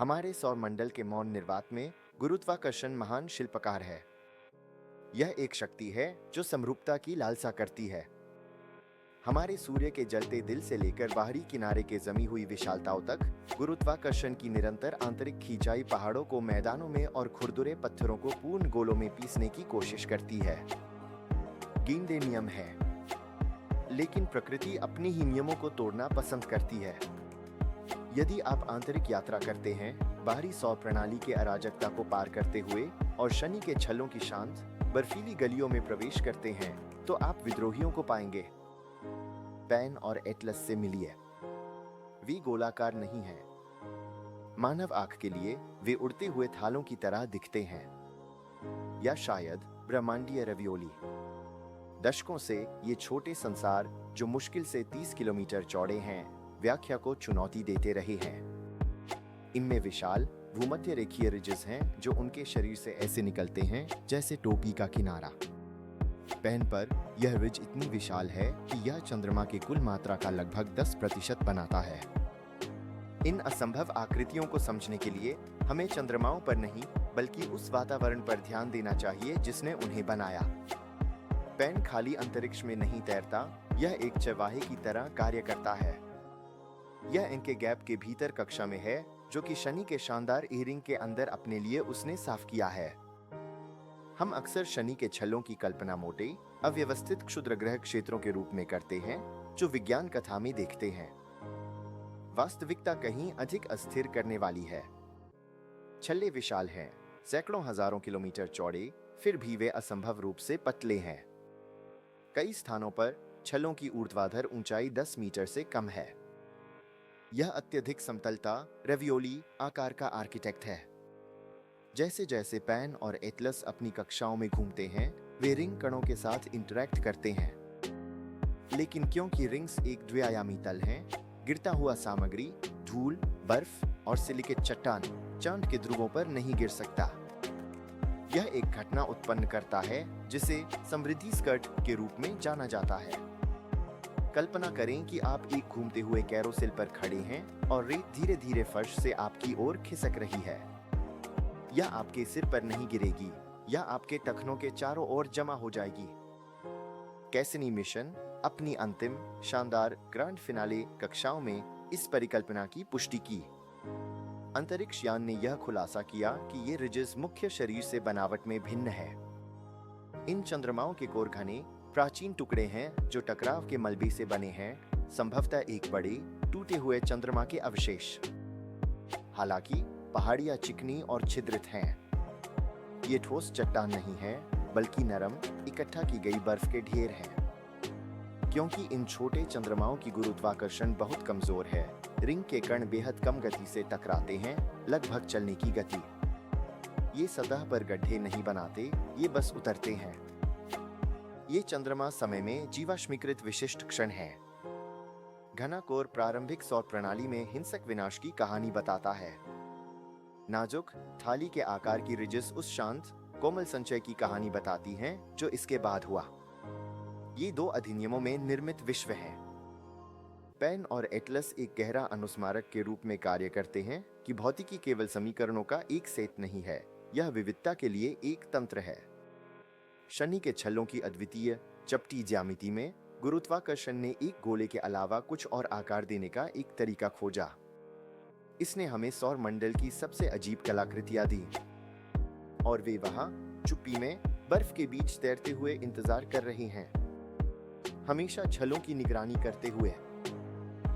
हमारे सौरमंडल के मौन निर्वात में गुरुत्वाकर्षण महान शिल्पकार है। यह एक शक्ति है जो समरूपता की लालसा करती है। हमारे सूर्य के जलते दिल से लेकर बाहरी किनारे के जमी हुई विशालताओं तक गुरुत्वाकर्षण की निरंतर आंतरिक खिंचाई पहाड़ों को मैदानों में और खुरदुरे पत्थरों को पूर्ण गोलों में पीसने की कोशिश करती है। गेंदे नियम है, लेकिन प्रकृति अपने ही नियमों को तोड़ना पसंद करती है। यदि आप आंतरिक यात्रा करते हैं, बाहरी सौर प्रणाली के अराजकता को पार करते हुए और शनि के छल्लों की शांत बर्फीली गलियों में प्रवेश करते हैं, तो आप विद्रोहियों को पाएंगे। पैन और एटलस से मिलिए। वे गोलाकार नहीं हैं। मानव आंख के लिए वे उड़ते हुए थालों की तरह दिखते हैं, या शायद ब्रह्मांडीय रवियोली। दशकों से ये छोटे संसार जो मुश्किल से 30 किलोमीटर चौड़े हैं, व्याख्या को चुनौती देते रहे हैं। इनमें विशाल भूमध्य रेखीय रिजेस हैं जो उनके शरीर से ऐसे निकलते हैं जैसे टोपी का किनारा। पैन पर यह रिज इतनी विशाल है कि यह चंद्रमा की कुल मात्रा का लगभग 10% बनाता है। इन असंभव आकृतियों को समझने के लिए हमें चंद्रमाओं पर नहीं बल्कि उस वातावरण पर ध्यान देना चाहिए जिसने उन्हें बनाया। पैन खाली अंतरिक्ष में नहीं तैरता, यह एक चरवाहे की तरह कार्य करता है। यह इनके गैप के भीतर कक्षा में है जो कि शनि के शानदार ईयरिंग के अंदर अपने लिए उसने साफ किया है। हम अक्सर शनि के छल्लों की कल्पना मोटे अव्यवस्थित क्षुद्र ग्रह क्षेत्रों के रूप में करते हैं जो विज्ञान कथा में देखते हैं। वास्तविकता कहीं अधिक अस्थिर करने वाली है। छल्ले विशाल हैं, सैकड़ों हजारों किलोमीटर चौड़े, फिर भी वे असंभव रूप से पतले हैं। कई स्थानों पर छल्लों की ऊर्ध्वाधर ऊंचाई 10 मीटर से कम है। यह अत्यधिक समतलता रेवियोली आकार का आर्किटेक्ट है। जैसे जैसे पैन और एटलस अपनी कक्षाओं में घूमते हैं, वे रिंग कणों के साथ इंटरैक्ट करते हैं। लेकिन क्योंकि रिंग्स एक द्विआयामी तल हैं, गिरता हुआ सामग्री, धूल, बर्फ और सिलिकेट चट्टान चांद के ध्रुवों पर नहीं गिर सकता। यह एक घटना उत्पन्न करता है जिसे समृद्धि स्कर्ट के रूप में जाना जाता है। कल्पना करें कि आप एक घूमते हुए कैरोसेल पर खड़े हैं और रेत धीरे धीरे फर्श से आपकी ओर खिसक रही है। यह आपके सिर पर नहीं गिरेगी, यह आपके टखनों के चारों ओर जमा हो जाएगी। कैसिनी मिशन अपनी अंतिम शानदार ग्रैंड फिनाले कक्षाओं में इस परिकल्पना की पुष्टि की। अंतरिक्ष यान ने यह खुलासा किया कि ये रिजेस मुख्य शरीर से बनावट में भिन्न है। इन चंद्रमाओं के कोर घने प्राचीन टुकड़े हैं जो टकराव के मलबे से बने हैं, संभवतः एक बड़े टूटे हुए चंद्रमा के अवशेष। हालांकि पहाड़ियां चिकनी और छिद्रित हैं। ये ठोस चट्टान नहीं है, बल्कि नरम इकट्ठा की गई बर्फ के ढेर हैं। क्योंकि इन छोटे चंद्रमाओं की गुरुत्वाकर्षण बहुत कमजोर है, रिंग के कण बेहद कम गति से टकराते हैं, लगभग चलने की गति। ये सतह पर गड्ढे नहीं बनाते, ये बस उतरते हैं। ये चंद्रमा समय में जीवाश्मीकृत विशिष्ट क्षण है। घना कोर प्रारंभिक सौर प्रणाली में हिंसक विनाश की कहानी बताता है। नाजुक थाली के आकार की रिजेस उस शांत कोमल संचय की कहानी बताती हैं जो इसके बाद हुआ। ये 2 अधिनियमों में निर्मित विश्व हैं। पैन और एटलस एक गहरा अनुस्मारक के रूप में कार्य करते हैं कि भौतिकी केवल समीकरणों का एक सेट नहीं है, यह विविधता के लिए एक तंत्र है। शनि के छल्लों की अद्वितीय चपटी ज्यामिति में गुरुत्वाकर्षण ने एक गोले के अलावा कुछ और आकार देने का एक तरीका खोजा। इसने हमें सौर मंडल की सबसे अजीब कलाकृतियां दी, और वे वहां चुप्पी में बर्फ के बीच तैरते हुए इंतजार कर रहे हैं, हमेशा छल्लों की निगरानी करते हुए।